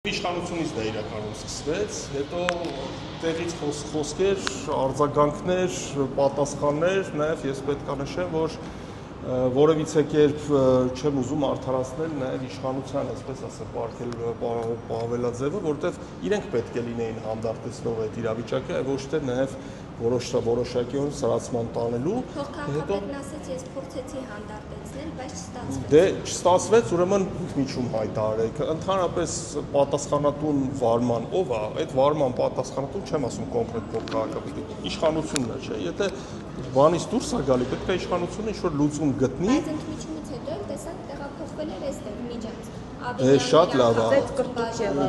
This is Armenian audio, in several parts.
Իշխանությունից դա իրականում սկսվեց, հետո տեղից խոսքեր, արձագանքներ, պատասխաններ, նաև ես պետք է նշեմ, որ որևիցե կերպ չեմ ուզում արդարացնել նաև իշխանության, այսպես ասեմ, պահվելաձևը, որովհետև իրենք պետք է լինեին հանդարտեցնող այդ իրավիճակը, այլ ոչ թե նաև որոշակիորեն սրացման տանելու։ Փոխքաղաքապետն ասաց, ես փորձեցի հանդարտեցնել, բայց չստացվեց։ Դե չստացվեց, ուրեմն միջում հայտարարեք։ Ընդհանրապես պատասխանատուն վարման ով է, այդ վարման պատասխանատուն չեմ ասում կոնկրետ փոխքաղաքապետի, իշխանությունն է, չէ՞։ Եթե բանից դուրս է գալի, պետք է իշխանությունը ինչ-որ լուծում գտնի։ Բայց ընդմիջումից հետո էլ տեսանք տեղափոխվել էր այստեղ միջանց։ Շատ լավ է։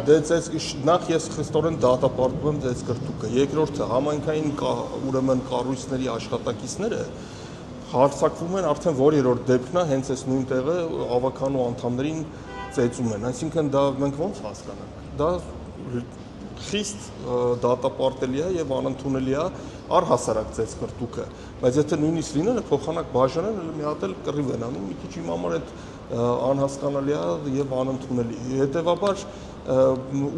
Դե նախ ես խստորեն դատապարտում եմ ձեզ կրտուկը։ Երկրորդը համայնքային ուրեմն կառույցների աշխատակիցները հարձակվում են արդեն որերորդ դեպքն է, հենց այս նույն տեղը ավականու անդամներին ծեծում են։ Այսինքն դա մենք ոնց հասկանանք։ Դա խիստ դատապարտելի է եւ անընդունելի է առհասարակ ձեզ կրտուկը։ Բայց եթե նույնիսկ լինելը փոխանակ բաժանեն, մի հատ էլ կռիվ են անում, մի քիչ իմ համար այդ անհասկանալի է եւ անընդունելի։ Հետեւաբար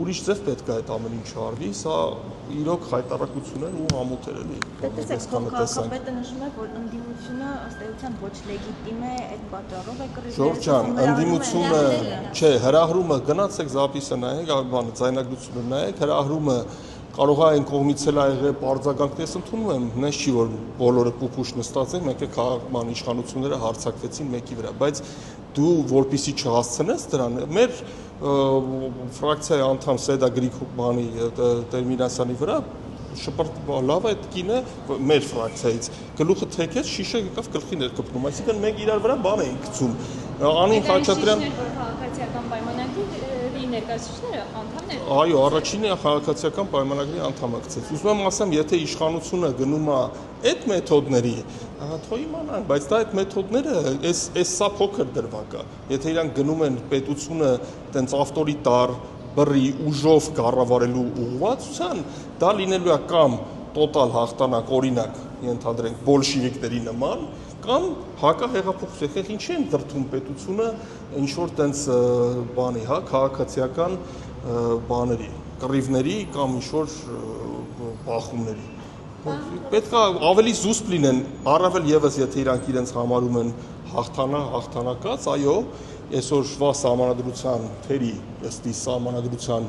ուրիշ ձև պետք է այդ ամեն ինչը արվի, սա իրոք հայտարարություն են ու համոթեր էլի։ Տեսեք, փոխքաղաքապետը նշում է, որ ընդդիմությունը ըստ էության ոչ լեգիտիմ է, այդ պատճառով է կռիվները։ Ժորժ ջան, ընդդիմությունը, չէ, հրահրումը գնացեք զապիսը նայեք, բանը ձայնագրությունը նայեք, հրահրումը կարող է այն կողմից էլ եղել պարզականքներս ընդունում եմ, նես չի որ բոլորը պուպուշ նստած են, մեկ է քաղաքական իշխանությունները հարձակվեցին մեկի վրա, բայց դու որպեսի չհասցնես դրան, մեր ֆրակցիայի անդամ Սեդա Գրիգորյանի Տերմինասյանի վրա լավ այդ կինը մեր ֆրակցիայից գլուխը թեքեց, շիշը եկավ գլխի ներկպնում, այսինքն մենք իրար վրա բան էինք գցում։ Անին Խաչատրյան քաղաքացիական պայմանագրի ներկայացուցիչները անդամներ։ Այո, առաջինը քաղաքացիական պայմանագրի անդամը գցեց։ Ուզում եմ ասեմ, եթե իշխանությունը գնում է այդ մեթոդների, թող իմանան, բայց դա այդ մեթոդները էս սա փոքր դրվագ է։ Եթե իրանք գնում են պետությունը տենց ավտորիտար, բռի, ուժով կառավարելու ուղղվածության, դա լինելու է կամ տոտալ հաղթանակ, օրինակ, ենթադրենք բոլշևիկների նման, կամ հակահեղափոխություն, ինչի են դրդում պետությունը ինչ որ տենց բանի, հա, քաղաքացիական բաների, կռիվների կամ ինչ որ բախումների։ Պետք է ավելի զուսպ լինեն, առավել եւս եթե իրանք իրենց համարում են հաղթանակած, այո, այսօրվա սահմանադրության թերի, ըստ սահմանադրության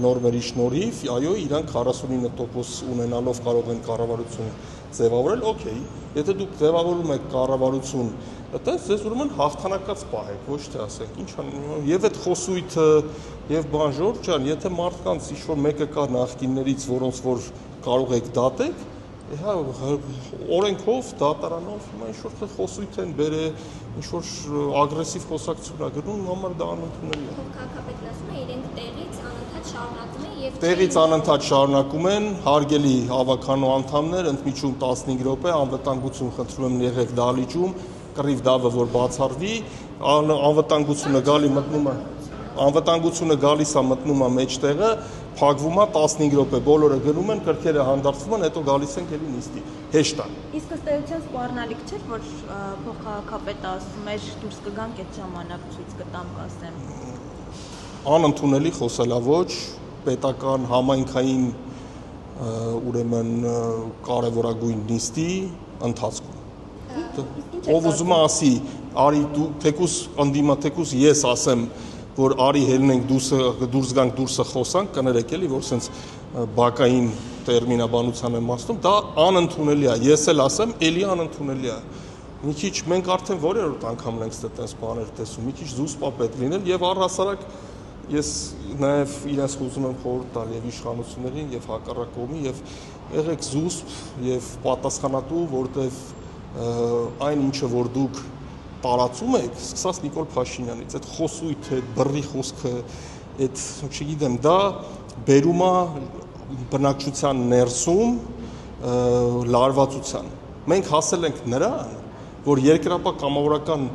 նորմերի շնորհիվ, այո, իրանք 49% ունենալով կարող են կառավարություն ձևավորել, օքեյ, եթե դուք ձևավորում եք կառավարություն, այդպես ձեզ ուրեմն հաղթանակած պահեք, ոչ թե ասեք, ինչ անում, եւ այդ խոսույթը եւ բան Ժորժ ջան, եթե մարդկանց ինչ-որ մեկը կա նախկիններից, որոնց որ կարող եք դատեք, հա օրենքով, դատարանով, հիմա ինչ-որ խոսույթ են բերել, ինչ-որ ագրեսիվ խոսակցություն է գնում, համար դա անընդունելի է։ Փոխքաղաքապետն ասում է, իրենք տեղից անընդհատ շարունակում են եւ տեղից անընդհատ շարունակում են, հարգելի ավականու անդամներ, ընդմիջում 15 րոպե, անվտանգություն խնդրում եմ եղեք դահլիճում, կռիվ դավը որ բացառվի, անվտանգությունը գալի մտնում է, անվտանգությունը գալիս է մտնում է մեջտեղը, փակվում է 15 րոպե, բոլորը գնում են, կրքերը հանդարտվում են, հետո գալիս են ելի նիստի։ Հեշտ է։ Իսկ ըստ էության սպառնալիք չէ, որ փոխքաղաքապետը ասում էր դուրս կգանք այդ ժամանակ ցույց կտամ կասեմ։ Անընդունելի խոսելաոճ, պետական համայնքային ուրեմն կարևորագույն նիստի ընթացքում։ Ով ուզում է ասի, արի դու թեկուս անդիմա թեկուս ես ասեմ, որ արի հելնենք դուրս գանք դուրսը խոսանք, կներեք էլի, որ սենց բակային տերմինաբանության եմ ասում, դա անընդունելի է, ես էլ ասեմ, էլի անընդունելի է։ Մի քիչ մենք արդեն որերորդ անգամն ենք այդպես բաներ տեսում, մի քիչ զուսպ պետք լինել եւ առհասարակ ես նաեւ իրենց ուզում եմ խորհուրդ տալ եւ իշխանություններին եւ հակառակ կողմի եւ եղեք զուսպ եւ պատասխանատու, որտեւ այն ինչը որ դուք տարածում եք, սկսած Նիկոլ Փաշինյանից, այդ խոսույթը, բռի խոսքը, այդ, չգիտեմ, դա բերում է բնակչության ներսում լարվածության։ Մենք հասել ենք նրան, որ երկրապահ կամավորական,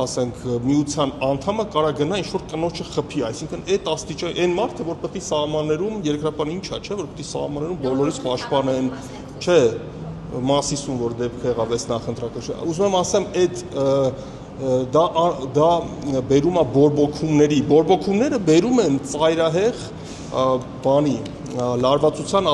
ասենք, միության անդամը կարա գնա ինչ-որ կնոջը խփի, այսինքն այդ աստիճան, այն մարդը, որ պետք է սահմաններում, երկրապահն ինչա, չէ, որ պետք է սահմաններում բոլորից պաշտպանեն, չէ, Մասիսում որ դեպք եղավ այս նախընտրակը։ Ուզում եմ ասեմ, այդ դա բերում է բորբոքումների, բորբոքումները բերում են ծայրահեղ բանի լարվածության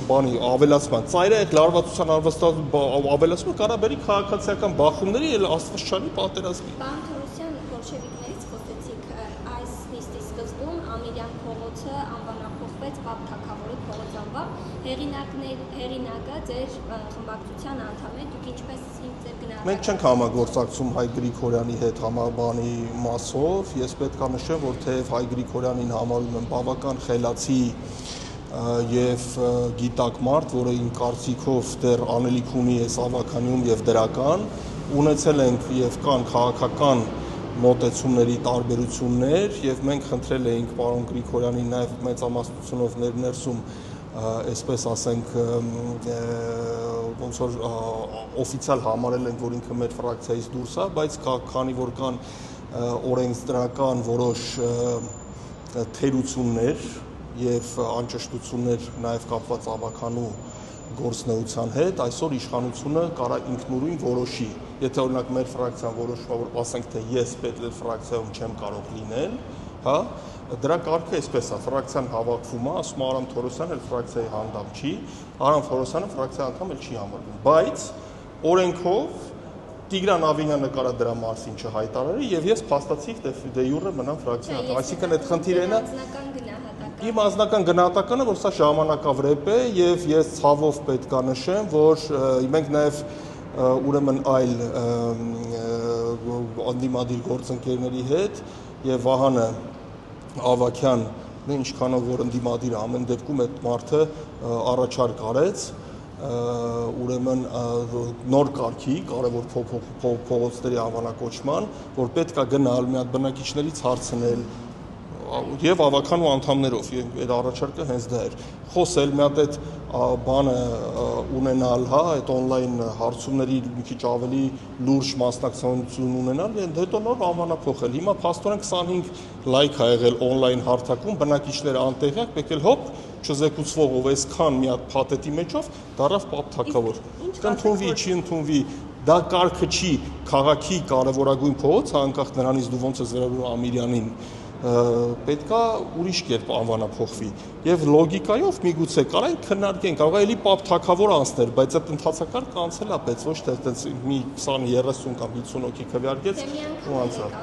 բանի ավելացման, ծայրահեղ լարվածության ավելացումը կարող բերի քաղաքացիական բախումների եւ աստվածչարի պատերազմի։ Պարոն Թորոսյան, բոլշևիկներից խոսեցիք, այս նիստի սկզբում Ամիրյան փողոցը անվանափոխվեց Պապ Թագավորի փողոց անվամբ, հեղինակը ձեր խմբակցության անդամ է, դուք ինչպես ձեր գնահատականը։ Մենք չենք համագործակցում Հայ Գրիգորյանի հետ համաբանի մասով, ես պետք է նշեմ, որ թեև Հայ Գրիգորյանին համարում եմ բավական խելացի եւ գիտակ մարդ, որը իմ կարծիքով դեռ անելիք ունի այս ավականիում եւ դրական, ունեցել ենք եւ կան քաղաքական մոտեցումների տարբերություններ եւ մենք խնդրել էինք պարոն Գրիգորյանին նաեւ մեծամասնությունով ներսում այսպես ասենք ոնց որ օֆիցիալ համարել ենք, որ ինքը մեր ֆրակցիայից դուրս է, բայց քանի որ կան օրենսդրական որոշ թերություններ եւ անճշտություններ նաեւ կապված ավականու գործնեության հետ, այսօր իշխանությունը կարա ինքնուրույն որոշի, եթե օրինակ մեր ֆրակցիան որոշվա, որ ասենք թե ես պետք է ֆրակցիայում չեմ կարող լինել, հա, դրա կարգը այսպես է, ֆրակցիան հավաքվում է, ասում է Արամ Թորոսյանը ֆրակցիայի հանդամ չի, Արամ Թորոսյանը ֆրակցիայի անդամ էլ չի համարվում, բայց օրենքով Տիգրան Ավինյանը կարա դրա մասին չհայտարարի եւ ես փաստացի դե յուրը մնամ ֆրակցիայի անդամ, այսինքն այդ խնդիրը Իմ անձնական գնահատականը, որ սա ժամանակավրեպ է եւ ես ցավով պետք է նշեմ, որ մենք նաեւ ուրեմն այլ անդիմադիր գործընկերների հետ եւ Վահանը Ավակյանն ինչքանով որ անդիմադիր ամեն դեպքում այդ մարդը առաջարկ արեց ուրեմն նոր կարգի կարևոր փողոցների անվանակոչման, որ պետք է գնալ մի հատ բնակիչներից հարցնել եւ ավականու անդամներով այդ առաջարկը հենց դա էր խոսել մի հատ այդ բանը ունենալ հա այդ on-line հարցումների մի քիչ ավելի լուրջ մասնակցություն ունենալ եւ հետո նոր անվանափոխել հիմա փաստորեն 25 լայք ա եղել on-line հարթակում բնակիչները անտեղյակ եկել հոп չզեկուցվողով այսքան մի հատ փաթեթի մեջով դարավ Պապ Թագավոր կընդունվի չի ընդունվի դա կարգը չի քաղաքի կարևորագույն փողոց անկախ նրանից դու ոնց ես վերաբերում Ամիրյանին պետքա ուրիշ կերպ անվանափոխվի եւ լոգիկայով միգուցե կարա քննարկենք կարող է էլի Պապ Թագավոր անցներ բայց այդ ընթացակարգը անցել է բայց ոչ թե այդպես մի 20-30 կամ 50 հոգի քվեարկեց ու անցավ